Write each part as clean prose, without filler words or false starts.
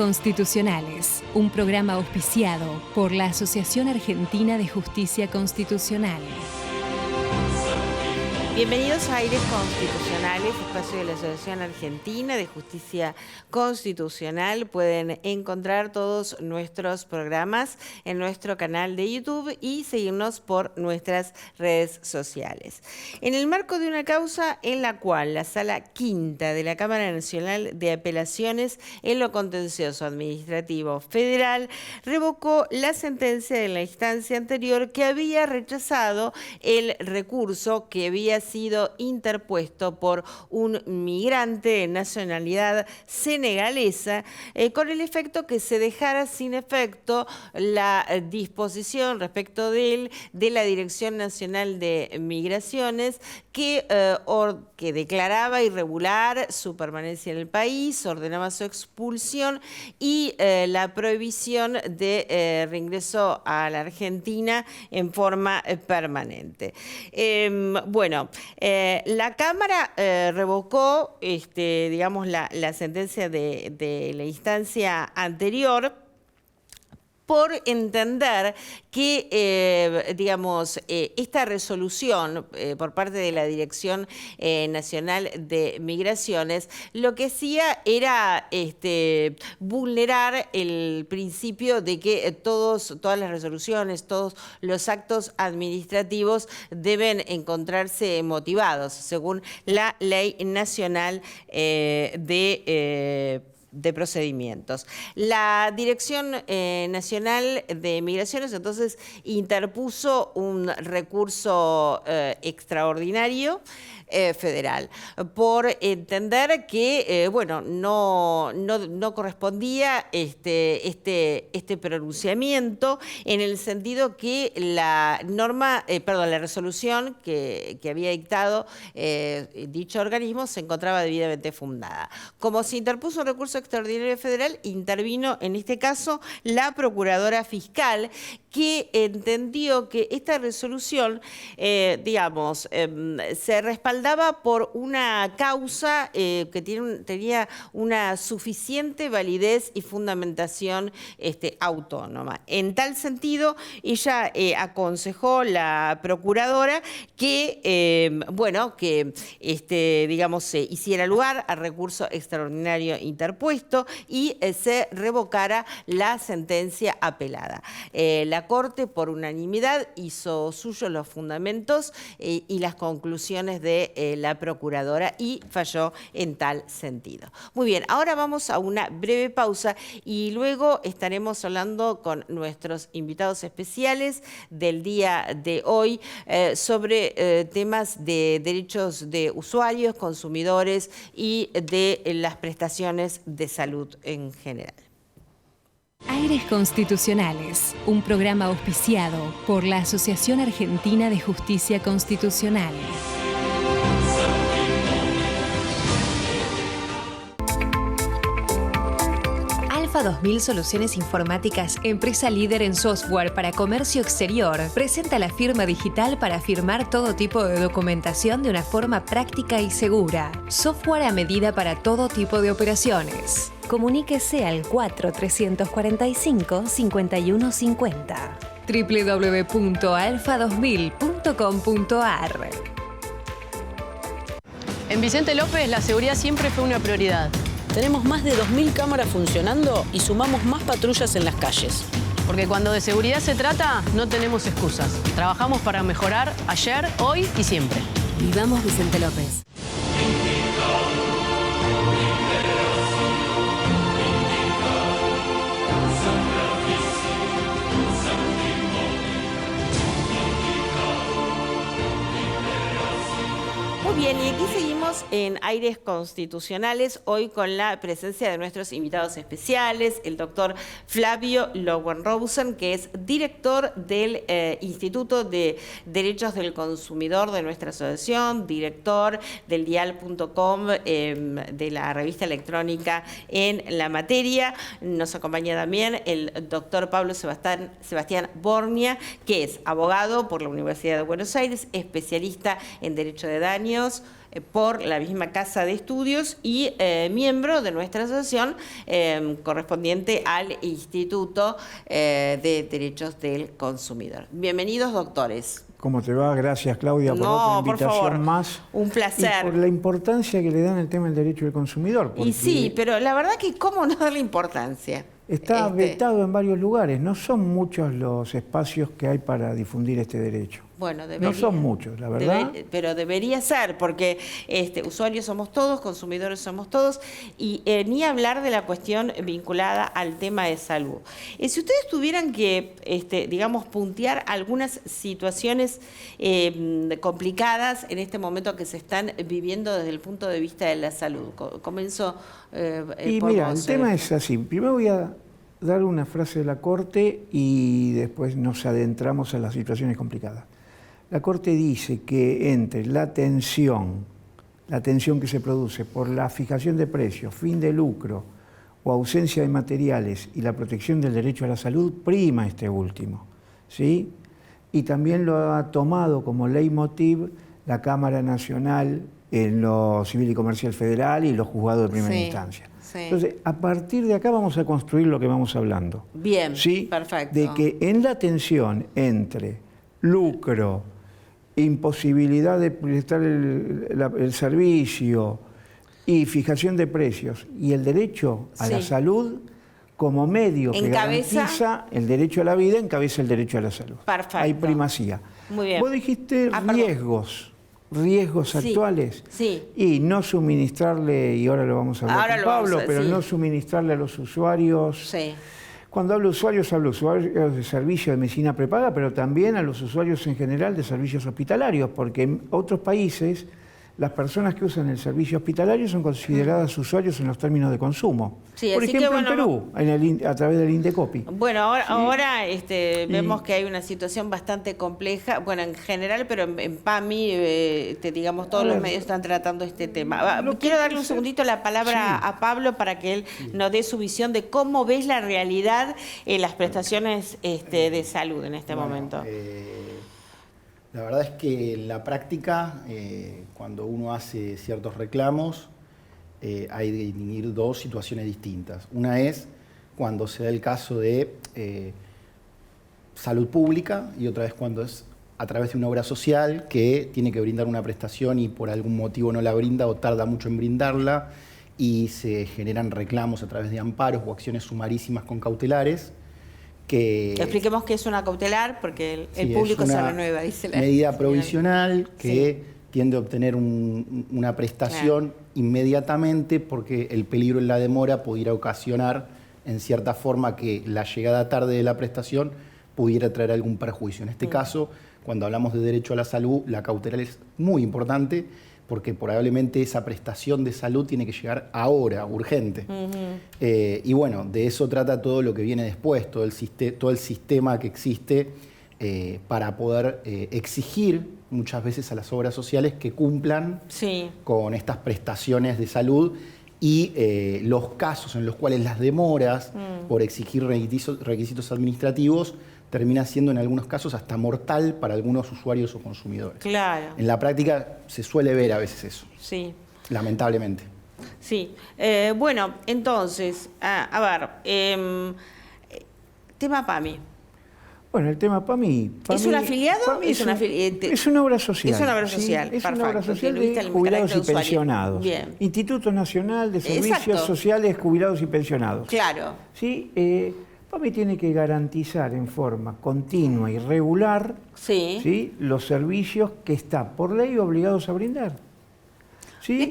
Constitucionales, un programa auspiciado por la Asociación Argentina de Justicia Constitucional. Bienvenidos a Aires Constitucionales, espacio de la Asociación Argentina de Justicia Constitucional. Pueden encontrar todos nuestros programas en nuestro canal de YouTube y seguirnos por nuestras redes sociales. En el marco de una causa en la cual la Sala Quinta de la Cámara Nacional de Apelaciones en lo Contencioso Administrativo Federal revocó la sentencia de la instancia anterior que había rechazado el recurso que había sido interpuesto por un migrante de nacionalidad senegalesa, con el efecto que se dejara sin efecto la disposición respecto de él de la Dirección Nacional de Migraciones que declaraba irregular su permanencia en el país, ordenaba su expulsión y la prohibición de reingreso a la Argentina en forma permanente. La Cámara revocó, digamos, la sentencia de la instancia anterior por entender que, esta resolución por parte de la Dirección Nacional de Migraciones lo que hacía era vulnerar el principio de que todas las resoluciones, todos los actos administrativos deben encontrarse motivados según la Ley Nacional de procedimientos. La Dirección Nacional de Migraciones entonces interpuso un recurso extraordinario federal por entender que no correspondía este pronunciamiento en el sentido que la resolución que había dictado dicho organismo se encontraba debidamente fundada. Como se interpuso un recurso extraordinario federal, intervino en este caso la Procuradora Fiscal, que entendió que esta resolución, se respaldaba por una causa que tenía una suficiente validez y fundamentación autónoma. En tal sentido, ella aconsejó la Procuradora que, se hiciera lugar al recurso extraordinario interpuesto y se revocara la sentencia apelada. La Corte, por unanimidad, hizo suyos los fundamentos y las conclusiones de la Procuradora y falló en tal sentido. Muy bien, ahora vamos a una breve pausa y luego estaremos hablando con nuestros invitados especiales del día de hoy sobre temas de derechos de usuarios, consumidores y de las prestaciones de salud en general. Aires Constitucionales, un programa auspiciado por la Asociación Argentina de Justicia Constitucional. Alfa 2000 Soluciones Informáticas, empresa líder en software para comercio exterior, presenta la firma digital para firmar todo tipo de documentación de una forma práctica y segura. Software a medida para todo tipo de operaciones. Comuníquese al 4345-5150. www.alfa2000.com.ar. En Vicente López la seguridad siempre fue una prioridad. Tenemos más de 2000 cámaras funcionando y sumamos más patrullas en las calles. Porque cuando de seguridad se trata, no tenemos excusas. Trabajamos para mejorar ayer, hoy y siempre. Vivamos Vicente López. Muy bien, y aquí seguimos en Aires Constitucionales, hoy con la presencia de nuestros invitados especiales, el doctor Flavio Lowenrosen, que es director del Instituto de Derechos del Consumidor de nuestra asociación, director del dial.com, de la revista electrónica en la materia. Nos acompaña también el doctor Pablo Sebastián Bornia, que es abogado por la Universidad de Buenos Aires, especialista en Derecho de Daños, años por la misma casa de estudios y miembro de nuestra asociación correspondiente al Instituto de Derechos del Consumidor. Bienvenidos, doctores. ¿Cómo te va? Gracias, Claudia, por otra invitación por favor. más. Un placer. Y por la importancia que le dan al tema del derecho del consumidor. Y sí, pero la verdad que ¿cómo no darle importancia? Está vetado en varios lugares. No son muchos los espacios que hay para difundir este derecho. Bueno, debería, no son muchos, la verdad. Pero debería ser, porque usuarios somos todos, consumidores somos todos, y ni hablar de la cuestión vinculada al tema de salud. Si ustedes tuvieran que, digamos, puntear algunas situaciones complicadas en este momento que se están viviendo desde el punto de vista de la salud. Comienzo y por mira, vos, el tema es así. Primero voy a dar una frase de la Corte y después nos adentramos a las situaciones complicadas. La Corte dice que entre la tensión que se produce por la fijación de precios, fin de lucro o ausencia de materiales y la protección del derecho a la salud, prima este último, ¿sí? Y también lo ha tomado como leitmotiv la Cámara Nacional en lo Civil y Comercial Federal y los juzgados de primera instancia. Sí. Entonces, a partir de acá vamos a construir lo que vamos hablando. Bien, ¿sí? perfecto. De que en la tensión entre lucro, imposibilidad de prestar el servicio y fijación de precios y el derecho a la salud como medio que garantiza el derecho a la vida, encabeza el derecho a la salud. Perfecto. Hay primacía. Muy bien. Vos dijiste riesgos actuales, sí. Y no suministrarle, y ahora lo vamos a hablar con Pablo, pero no suministrarle a los usuarios. Sí. Cuando hablo usuarios de servicios de medicina prepaga, pero también a los usuarios en general de servicios hospitalarios, porque en otros países las personas que usan el servicio hospitalario son consideradas usuarios en los términos de consumo. Sí, por ejemplo, en Perú, a través del Indecopi. Bueno, ahora vemos que hay una situación bastante compleja, bueno, en general, pero en PAMI, digamos, todos los medios están tratando este tema. Quiero darle un segundito la palabra a Pablo para que él nos dé su visión de cómo ves la realidad en las prestaciones de salud en este momento. La verdad es que en la práctica, cuando uno hace ciertos reclamos, hay de distinguir dos situaciones distintas. Una es cuando se da el caso de salud pública y otra es cuando es a través de una obra social que tiene que brindar una prestación y por algún motivo no la brinda o tarda mucho en brindarla y se generan reclamos a través de amparos o acciones sumarísimas con cautelares. Expliquemos qué es una cautelar, porque el público se renueva, dice la medida provisional que tiende a obtener una prestación inmediatamente porque el peligro en la demora pudiera ocasionar, en cierta forma, que la llegada tarde de la prestación pudiera traer algún perjuicio. En este caso, cuando hablamos de derecho a la salud, la cautelar es muy importante porque probablemente esa prestación de salud tiene que llegar ahora, urgente. Y bueno, de eso trata todo lo que viene después, todo el sistema que existe para poder exigir muchas veces a las obras sociales que cumplan con estas prestaciones de salud y los casos en los cuales las demoras por exigir requisitos administrativos termina siendo en algunos casos hasta mortal para algunos usuarios o consumidores. Claro. En la práctica se suele ver a veces eso. Sí. Lamentablemente. Sí. Bueno, entonces, a ver, tema PAMI. Bueno, el tema PAMI... ¿Es un afiliado? Es una obra social. Es una obra social, es una obra social de jubilados y pensionados. Bien. Instituto Nacional de Servicios Sociales, Jubilados y Pensionados. Claro. Sí, PAMI tiene que garantizar en forma continua y regular los servicios que está por ley obligados a brindar. ¿Sí?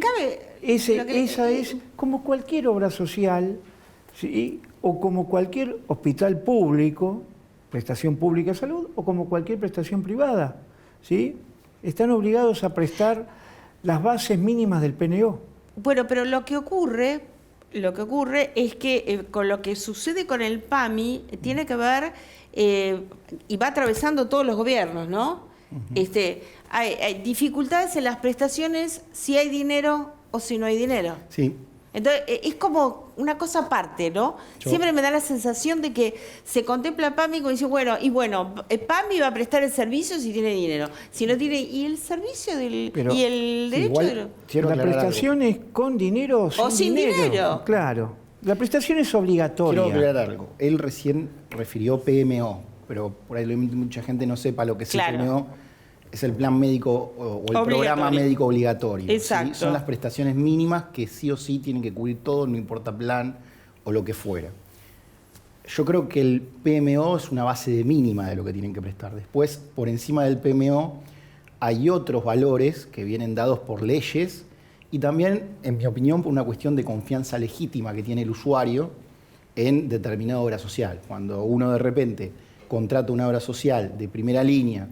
Esa es como cualquier obra social, ¿sí? O como cualquier hospital público, prestación pública de salud, o como cualquier prestación privada. ¿Sí? Están obligados a prestar las bases mínimas del PNO. Bueno, pero lo que ocurre es que con lo que sucede con el PAMI tiene que ver, y va atravesando todos los gobiernos, ¿no? Hay dificultades en las prestaciones si hay dinero o si no hay dinero. Sí, Entonces, es como una cosa aparte, ¿no? Siempre me da la sensación de que se contempla a PAMI como dice, PAMI va a prestar el servicio si tiene dinero. Si no tiene, ¿y el servicio y el derecho? La prestación es con dinero o sin dinero. Claro. La prestación es obligatoria. Quiero aclarar algo. Él recién refirió PMO, pero por ahí mucha gente no sepa lo que es el PMO. Es el plan médico o el programa médico obligatorio. Exacto. ¿Sí? Son las prestaciones mínimas que sí o sí tienen que cubrir todo, no importa plan o lo que fuera. Yo creo que el PMO es una base de mínima de lo que tienen que prestar. Después, por encima del PMO, hay otros valores que vienen dados por leyes y también, en mi opinión, por una cuestión de confianza legítima que tiene el usuario en determinada obra social. Cuando uno de repente contrata una obra social de primera línea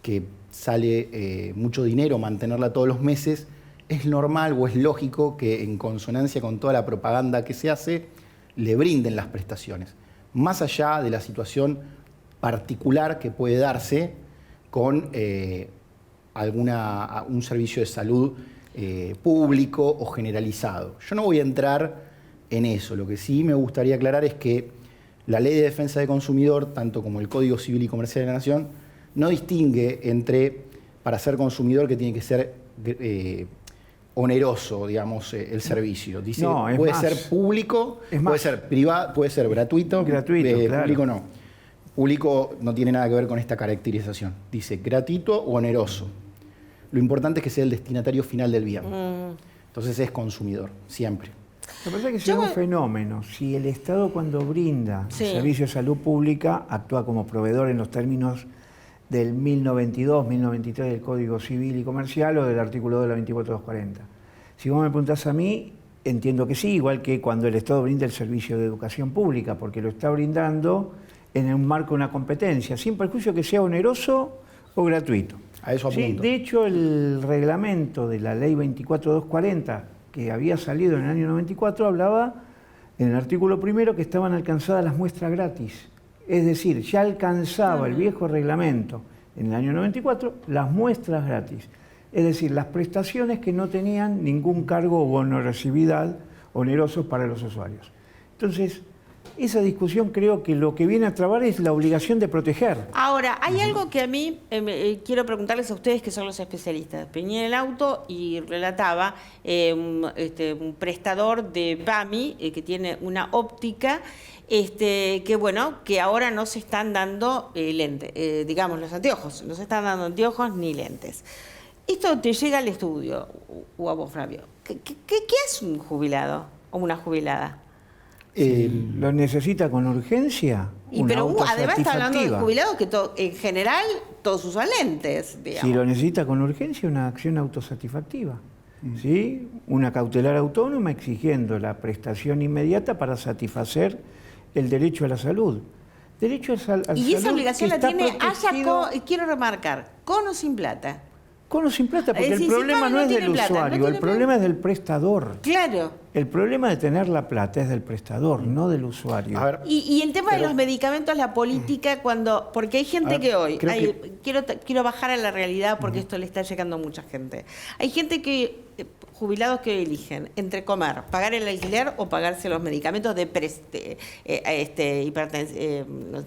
que sale mucho dinero mantenerla todos los meses, es normal o es lógico que en consonancia con toda la propaganda que se hace, le brinden las prestaciones. Más allá de la situación particular que puede darse con un servicio de salud público o generalizado. Yo no voy a entrar en eso. Lo que sí me gustaría aclarar es que la Ley de Defensa del Consumidor, tanto como el Código Civil y Comercial de la Nación, no distingue entre, para ser consumidor, que tiene que ser oneroso, digamos, el servicio. Dice, puede ser público, puede ser privado, puede ser gratuito, claro. Público no. Público no tiene nada que ver con esta caracterización. Dice gratuito o oneroso. Lo importante es que sea el destinatario final del bien. Entonces es consumidor, siempre. Lo que pasa es que sea un fenómeno. Si el Estado, cuando brinda servicio de salud pública, actúa como proveedor en los términos del 1092, 1093 del Código Civil y Comercial o del artículo 2 de la 24240. Si vos me preguntás a mí, entiendo que sí, igual que cuando el Estado brinda el servicio de educación pública, porque lo está brindando en un marco de una competencia, sin perjuicio que sea oneroso o gratuito. A eso apunto. De hecho, el reglamento de la Ley 24240, que había salido en el año 94, hablaba en el artículo primero que estaban alcanzadas las muestras gratis. Es decir, ya alcanzaba el viejo reglamento en el año 94 las muestras gratis. Es decir, las prestaciones que no tenían ningún cargo o onerosividad onerosos para los usuarios. Entonces, esa discusión creo que lo que viene a trabar es la obligación de proteger. Ahora, hay algo que a mí quiero preguntarles a ustedes que son los especialistas. Venía en el auto y relataba un prestador de PAMI que tiene una óptica que ahora no se están dando lentes, digamos los anteojos, no se están dando anteojos ni lentes. Esto te llega al estudio, o a vos, Flavio. ¿Qué es un jubilado o una jubilada? ¿Lo necesita con urgencia? Pero además está hablando de jubilados que en general todos usan lentes, digamos. Si lo necesita con urgencia, una acción autosatisfactiva. ¿Sí? Una cautelar autónoma exigiendo la prestación inmediata para satisfacer el derecho a la salud. Derecho a salud. Y esa obligación la tiene, quiero remarcar, con o sin plata. Con o sin plata, porque el problema no es del usuario, el problema es del prestador. Claro. El problema de tener la plata es del prestador, no del usuario. A ver, y el tema de los medicamentos, la política, porque hay gente que hoy, quiero bajar a la realidad porque esto le está llegando a mucha gente. Hay gente jubilados que eligen entre pagar el alquiler o pagarse los medicamentos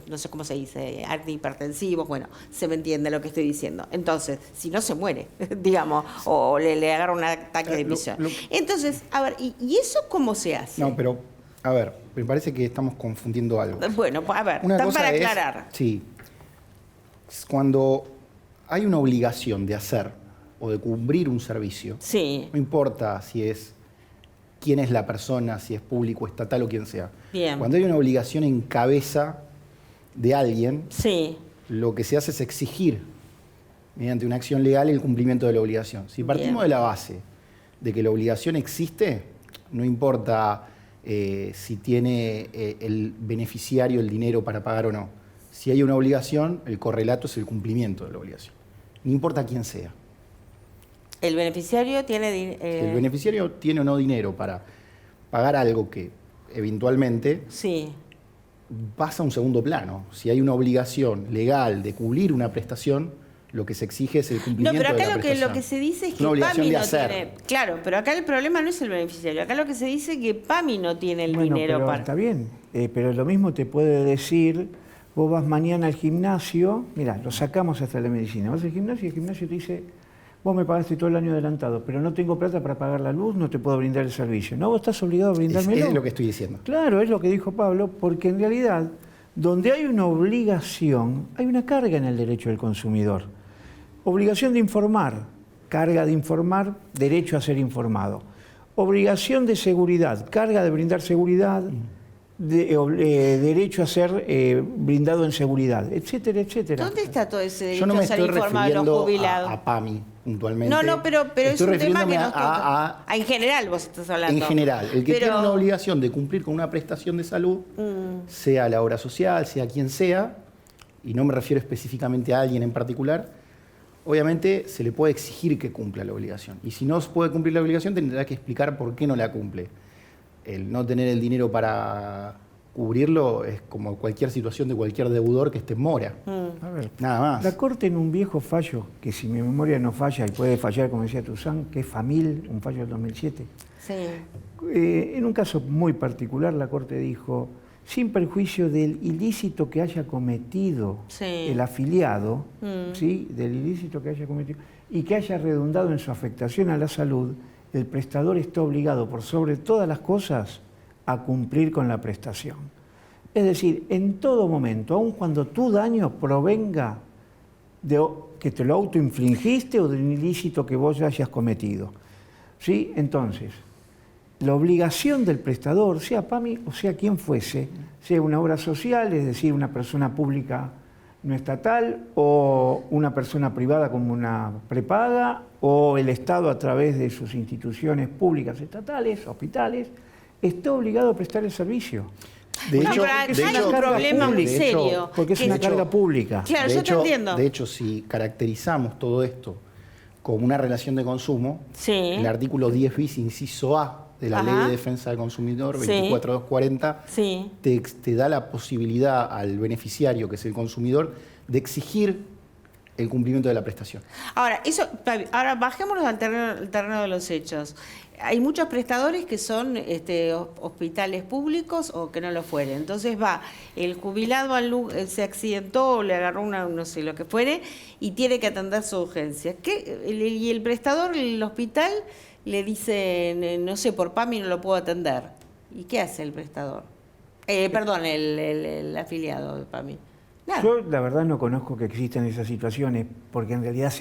no sé cómo se dice, antihipertensivos, bueno, se me entiende lo que estoy diciendo. Entonces, si no se muere, digamos, o le agarra un ataque de prisión. Entonces, a ver, ¿y eso cómo se hace? No, pero, a ver, me parece que estamos confundiendo algo. Bueno, pues a ver, están para aclarar. Sí, cuando hay una obligación de hacer o de cumplir un servicio, no importa quién es la persona, si es público, estatal o quien sea. Bien. Cuando hay una obligación en cabeza de alguien, lo que se hace es exigir, mediante una acción legal, el cumplimiento de la obligación. Si partimos de la base de que la obligación existe, no importa si tiene el beneficiario el dinero para pagar o no. Si hay una obligación, el correlato es el cumplimiento de la obligación. No importa quién sea. El beneficiario tiene... El beneficiario tiene o no dinero para pagar algo que eventualmente pasa a un segundo plano. Si hay una obligación legal de cubrir una prestación, Lo que se exige es el cumplimiento No, pero de acá la prestación. lo que se dice es que una obligación PAMI de no hacer. tiene... Claro, pero acá el problema no es el beneficiario. Acá lo que se dice es que PAMI no tiene el Bueno, dinero pero para... está bien, pero lo mismo te puede decir, vos vas mañana al gimnasio, mira, lo sacamos hasta la medicina, vas al gimnasio y el gimnasio te dice, vos me pagaste todo el año adelantado, pero no tengo plata para pagar la luz, no te puedo brindar el servicio. No, vos estás obligado a brindármelo. Es lo que estoy diciendo. Claro, es lo que dijo Pablo, porque en realidad, donde hay una obligación, hay una carga en el derecho del consumidor. Obligación de informar, carga de informar, derecho a ser informado. Obligación de seguridad, carga de brindar seguridad, derecho a ser brindado en seguridad, etcétera, etcétera. ¿Dónde está todo ese derecho Yo no me a ser estoy informado de los refiriendo jubilados? a PAMI puntualmente. No, pero es Estoy un tema que refiriéndome nos toca. En general vos estás hablando. En general, el que Pero- tiene una obligación de cumplir con una prestación de salud, sea la obra social, sea quien sea, y no me refiero específicamente a alguien en particular, obviamente se le puede exigir que cumpla la obligación. Y si no puede cumplir la obligación, tendrá que explicar por qué no la cumple. El no tener el dinero para cubrirlo es como cualquier situación de cualquier deudor que esté en mora. A ver, Nada más. la Corte en un viejo fallo, que si mi memoria no falla, y puede fallar, como decía Toussaint, que es Famil, un fallo del 2007, Sí. en un caso muy particular, la Corte dijo, sin perjuicio del ilícito que haya cometido Sí. el afiliado, ¿sí? Del ilícito que haya cometido, y que haya redundado en su afectación a la salud, el prestador está obligado, por sobre todas las cosas, a cumplir con la prestación. Es decir, en todo momento, aun cuando tu daño provenga de que te lo autoinfligiste o de un ilícito que vos hayas cometido. ¿Sí? Entonces, la obligación del prestador, sea PAMI o sea quien fuese, sea una obra social, es decir, una persona pública no estatal, o una persona privada como una prepaga, o el Estado a través de sus instituciones públicas estatales, hospitales, está obligado a prestar el servicio. De No, hecho, pero acá de hay hecho- un problema muy de hecho- serio. Porque es que una es- carga pública. Claro, de yo hecho, te entiendo. De hecho, si caracterizamos todo esto como una relación de consumo, Sí. el artículo 10 bis, inciso A de la Ajá. Ley de Defensa del Consumidor, Sí. 24240, Sí. te da la posibilidad al beneficiario, que es el consumidor, de exigir el cumplimiento de la prestación. Ahora bajémonos al terreno de los hechos. Hay muchos prestadores que son hospitales públicos o que no lo fueren. Entonces va, el jubilado se accidentó o le agarró no sé lo que fuere y tiene que atender su urgencia. Y el prestador, el hospital, le dice, no sé, por PAMI no lo puedo atender. ¿Y qué hace el prestador? Perdón, el afiliado de PAMI. Nada. Yo la verdad no conozco que existan esas situaciones, porque en realidad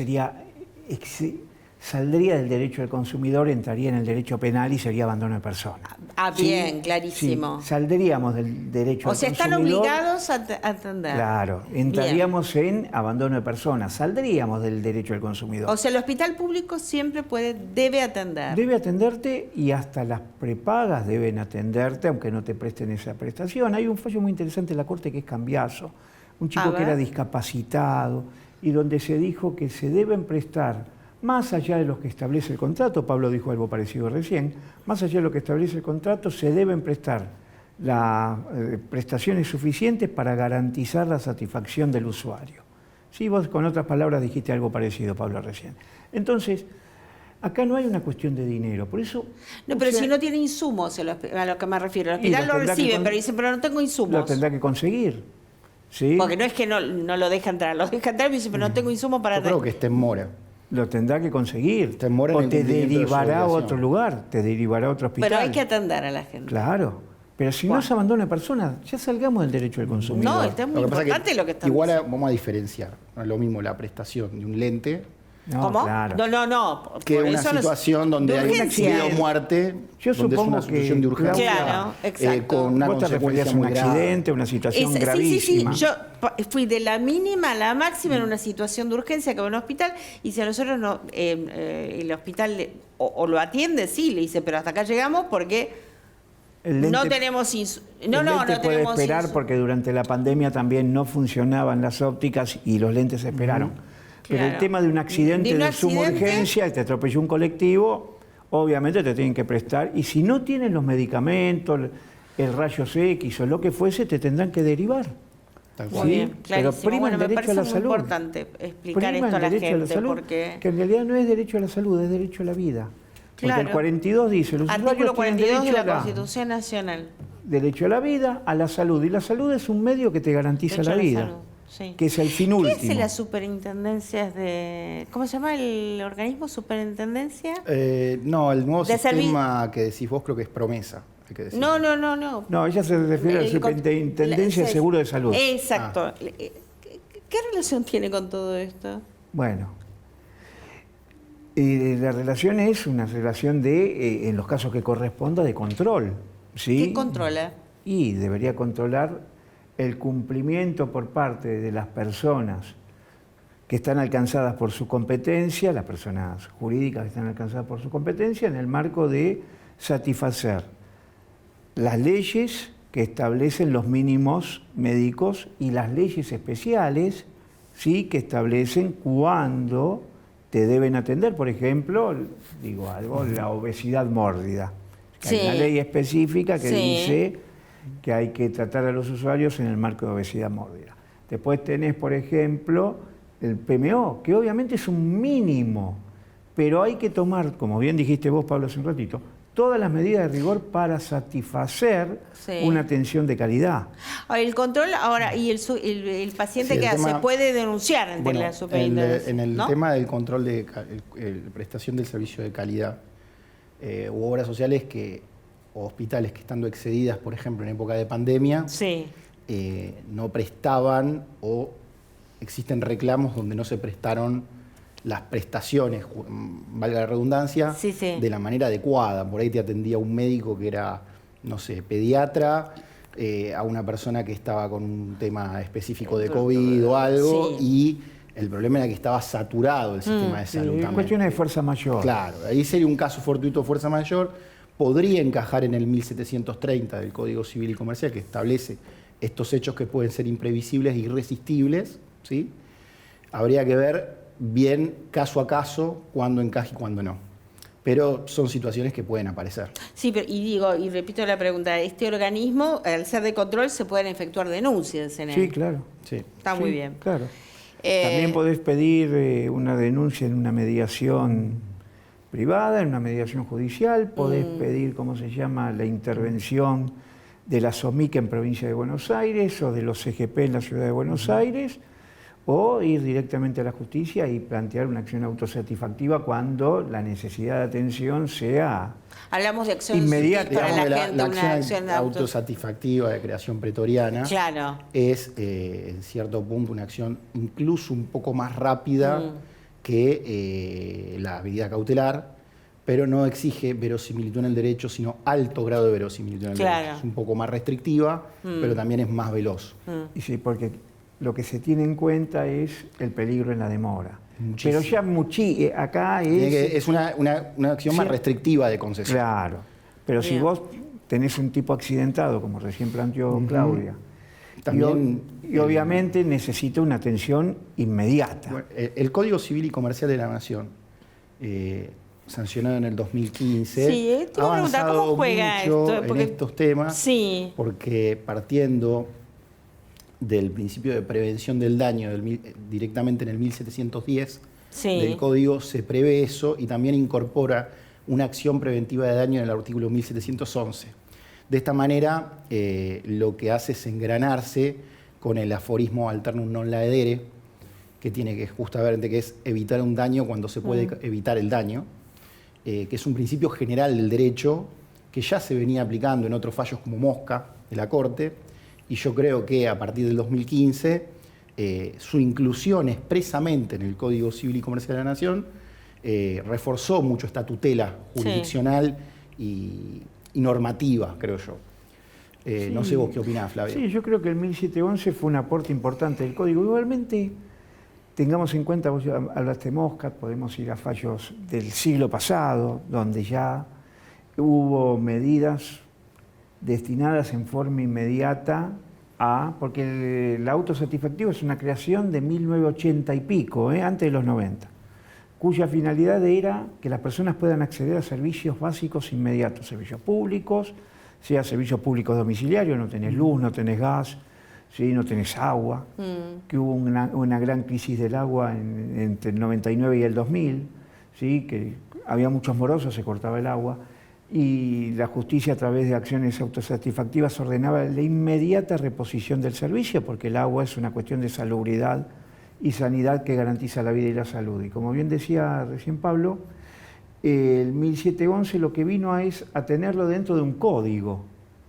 saldría del derecho del consumidor, entraría en el derecho penal y sería abandono de persona. Bien, clarísimo. Sí, saldríamos del derecho O del sea, están consumidor. obligados a atender. Claro, entraríamos en abandono de persona, saldríamos del derecho del consumidor. O sea, el hospital público siempre debe atender. Debe atenderte y hasta las prepagas deben atenderte, aunque no te presten esa prestación. Hay un fallo muy interesante en la Corte que es Cambiaso, un A chico que ver. era discapacitado y donde se dijo que se deben prestar, más allá de lo que establece el contrato, Pablo dijo algo parecido recién, más allá de lo que establece el contrato, se deben prestar las prestaciones suficientes para garantizar la satisfacción del usuario. Sí, vos con otras palabras dijiste algo parecido, Pablo, recién. Entonces, acá no hay una cuestión de dinero, por eso... No, pero si no tiene insumos, a lo que me refiero. El Y hospital lo lo tendrá que recibe, con- pero dice, pero no tengo lo insumos. tendrá que conseguir. ¿Sí? Porque no es que no lo deja entrar, lo deja entrar y dice, pero no tengo insumos para... Yo creo que está en mora. Lo tendrá que conseguir. Te mora en O el te cumplimiento de su derivará a obligación. otro lugar, te derivará a otro hospital. Pero hay que atender a la gente. Claro. Pero si no Bueno. se abandona persona, ya salgamos del derecho del consumidor. No, está muy Lo que pasa es importante lo que estamos igual diciendo. vamos a diferenciar. No es lo mismo la prestación de un lente No, ¿Cómo? claro. No. que por una eso no- situación donde de hay un urgencia. accidente o muerte, Yo donde es supongo una situación que de urgencia Claro, exacto. con una Vos te referías consecuencia a un muy grave. accidente, una situación Sí, gravísima. yo fui de la mínima a la máxima en una situación de urgencia que va a un hospital y si a nosotros no, el hospital o lo atiende, sí, le dice, pero hasta acá llegamos porque El lente- no tenemos no el lente puede tenemos esperar porque durante la pandemia también no funcionaban las ópticas y los lentes esperaron. Pero el Claro. tema de un accidente De de, un suma accidente- urgencia y te atropelló un colectivo, obviamente te tienen que prestar. Y si no tienen los medicamentos, el rayos X o lo que fuese, te tendrán que derivar. Tal Muy cual. bien, Pero clarísimo. prima Bueno, el me derecho parece a la muy salud. importante explicar Prima esto a el la derecho a la gente, salud, porque... que en realidad no es derecho a la salud, es derecho a la vida. Porque Claro. el 42 dice, los Artículo usuarios tienen 42 de derecho la a Constitución Nacional. derecho a la vida, a la salud. Y la salud es un medio que te garantiza Derecho la a la vida, salud, sí. que es el fin ¿Qué último. hace las superintendencias de... ¿Cómo se llama el organismo? ¿Superintendencia? No, el nuevo De sistema que decís vos creo que es promesa, hay que decir. No. No, ella se refiere a la El con- Superintendencia de sí. Seguro de Salud. Exacto. ¿Qué relación tiene con todo esto? Bueno, la relación es una relación de, en los casos que corresponda, de control. ¿sí? ¿Qué controla? Y debería controlar el cumplimiento por parte de las personas que están alcanzadas por su competencia, las personas jurídicas que están alcanzadas por su competencia, en el marco de satisfacer las leyes que establecen los mínimos médicos y las leyes especiales, sí, que establecen cuándo te deben atender. Por ejemplo, digo algo, la obesidad mórbida. Sí. Hay una ley específica que Sí. dice que hay que tratar a los usuarios en el marco de obesidad mórbida. Después tenés, por ejemplo, el PMO, que obviamente es un mínimo, pero hay que tomar, como bien dijiste vos, Pablo, hace un ratito, todas las medidas de rigor para satisfacer Sí. una atención de calidad. Ahora, el control, ahora, y el paciente Sí, el que tema- se puede denunciar ante Bueno, la superintendencia. en el ¿no? tema del control de prestación del servicio de calidad, hubo obras sociales o hospitales que estando excedidas, por ejemplo, en época de pandemia, Sí. no prestaban o existen reclamos donde no se prestaron las prestaciones, valga la redundancia, Sí, sí. de la manera adecuada. Por ahí te atendía un médico que era, no sé, pediatra, a una persona que estaba con un tema específico de COVID o algo, Sí. y el problema era que estaba saturado el sistema de salud también. Cuestiones de fuerza mayor. Claro, ahí sería un caso fortuito de fuerza mayor, podría encajar en el 1730 del Código Civil y Comercial, que establece estos hechos que pueden ser imprevisibles e irresistibles, ¿sí? Habría que ver bien caso a caso cuándo encaja y cuándo no. Pero son situaciones que pueden aparecer. Sí, pero, y repito la pregunta, este organismo, al ser de control, se pueden efectuar denuncias en él. Sí, claro. Sí. Está muy Sí, bien. Claro. Eh, También podés pedir una denuncia en una mediación privada, en una mediación judicial, podés pedir, ¿cómo se llama?, la intervención de la SOMIC en provincia de Buenos Aires o de los CGP en la ciudad de Buenos Aires, o ir directamente a la justicia y plantear una acción autosatisfactiva cuando la necesidad de atención sea... Hablamos de acción Inmediata. para Digamos, la la gente, una acción acción autosatisfactiva de creación pretoriana Claro. es, en cierto punto, una acción incluso un poco más rápida que la medida cautelar, pero no exige verosimilitud en el derecho, sino alto grado de verosimilitud en el Claro. derecho. Es un poco más restrictiva, pero también es más veloz. Y sí, porque lo que se tiene en cuenta es el peligro en la demora. Muchísimo. Pero ya acá Es una acción más Sí. restrictiva de concesión. Claro, pero si Bien. vos tenés un tipo accidentado, como recién planteó Claudia, También, y obviamente necesita una atención inmediata. Bueno, el Código Civil y Comercial de la Nación, sancionado en el 2015, Sí, te ha iba a preguntar, avanzado ¿cómo juega mucho esto? Porque- en estos temas, Sí. porque partiendo del principio de prevención del daño directamente en el 1710 Sí. del Código, se prevé eso y también incorpora una acción preventiva de daño en el artículo 1711. De esta manera, lo que hace es engranarse con el aforismo alternum non laedere, que tiene que justamente que es evitar un daño cuando se puede evitar el daño, que es un principio general del derecho que ya se venía aplicando en otros fallos como Mosca de la Corte, y yo creo que a partir del 2015 su inclusión expresamente en el Código Civil y Comercial de la Nación reforzó mucho esta tutela jurisdiccional y normativa, creo yo. No sé vos qué opinás, Flavia. Sí, yo creo que el 1711 fue un aporte importante del Código. Igualmente, tengamos en cuenta, vos hablaste de Mosca, podemos ir a fallos del siglo pasado, donde ya hubo medidas destinadas en forma inmediata porque el auto satisfactivo es una creación de 1980 y pico, antes de los 90, cuya finalidad era que las personas puedan acceder a servicios básicos inmediatos, servicios públicos, sea servicios públicos domiciliarios, no tenés luz, no tenés gas, ¿sí? No tenés agua, que hubo una gran crisis del agua entre el 99 y el 2000, ¿sí? Que había muchos morosos, se cortaba el agua, y la justicia a través de acciones autosatisfactivas ordenaba la inmediata reposición del servicio, porque el agua es una cuestión de salubridad y sanidad que garantiza la vida y la salud. Y como bien decía recién Pablo, el 1711 lo que vino es a tenerlo dentro de un código,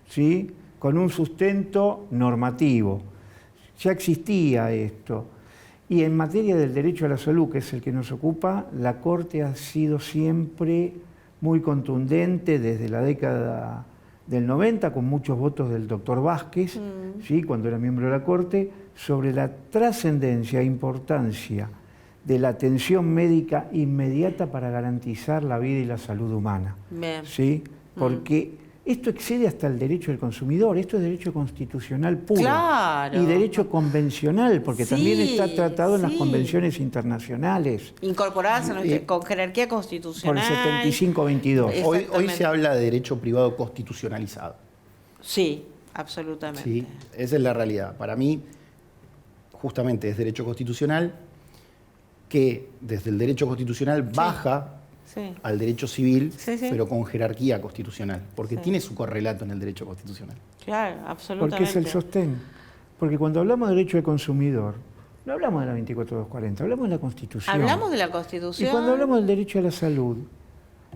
¿sí? Con un sustento normativo. Ya existía esto. Y en materia del derecho a la salud, que es el que nos ocupa, la Corte ha sido siempre muy contundente desde la década del 90, con muchos votos del doctor Vázquez, ¿sí? Cuando era miembro de la Corte, sobre la trascendencia e importancia de la atención médica inmediata para garantizar la vida y la salud humana. Bien. ¿Sí? Porque esto excede hasta el derecho del consumidor, esto es derecho constitucional puro. Claro. Y derecho convencional, porque Sí, también está tratado en las sí. convenciones internacionales. Incorporadas con jerarquía Por constitucional. el 75-22. Hoy Exactamente. se habla de derecho privado constitucionalizado. Sí, absolutamente. ¿Sí? Esa es la realidad. Para mí, justamente es derecho constitucional que desde el derecho constitucional baja Sí. al derecho civil, Sí, sí. pero con jerarquía constitucional, porque Sí. tiene su correlato en el derecho constitucional. Claro, absolutamente. Porque es el sostén. Porque cuando hablamos de derecho del consumidor, no hablamos de la 24240, hablamos de la Constitución. Hablamos de la Y Constitución. cuando hablamos del derecho a la salud,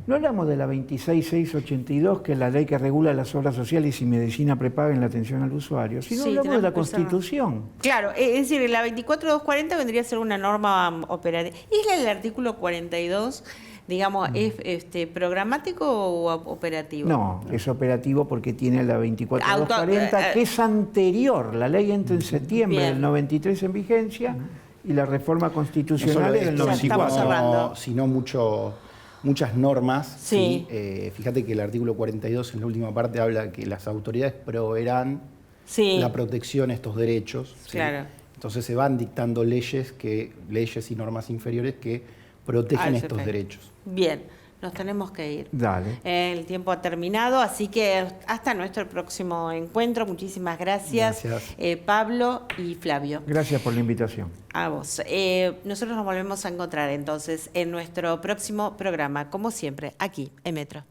no hablamos de la 26682, que es la ley que regula las obras sociales y medicina prepaga en la atención al usuario, sino Sí, hablamos de la tenemos que pensar. Constitución. Claro, es decir, la 24240 vendría a ser una norma operativa. ¿Es la del artículo 42, digamos, es programático o operativo? No, es operativo porque tiene la 24240, que es anterior. La ley entra en septiembre Bien. del 93 en vigencia y la reforma No constitucional solo es del esto, Estamos 94. cerrando. sino muchas normas. Sí. Fíjate que el artículo 42 en la última parte habla que las autoridades proveerán Sí. la protección a estos derechos. ¿sí? Claro. Entonces se van dictando leyes y normas inferiores que protegen Al estos CP. derechos. Bien, nos tenemos que ir. Dale. El tiempo ha terminado, así que hasta nuestro próximo encuentro. Muchísimas gracias, Gracias. Pablo y Flavio. Gracias por la invitación. A vos. Nosotros nos volvemos a encontrar entonces en nuestro próximo programa, como siempre, aquí en Metro.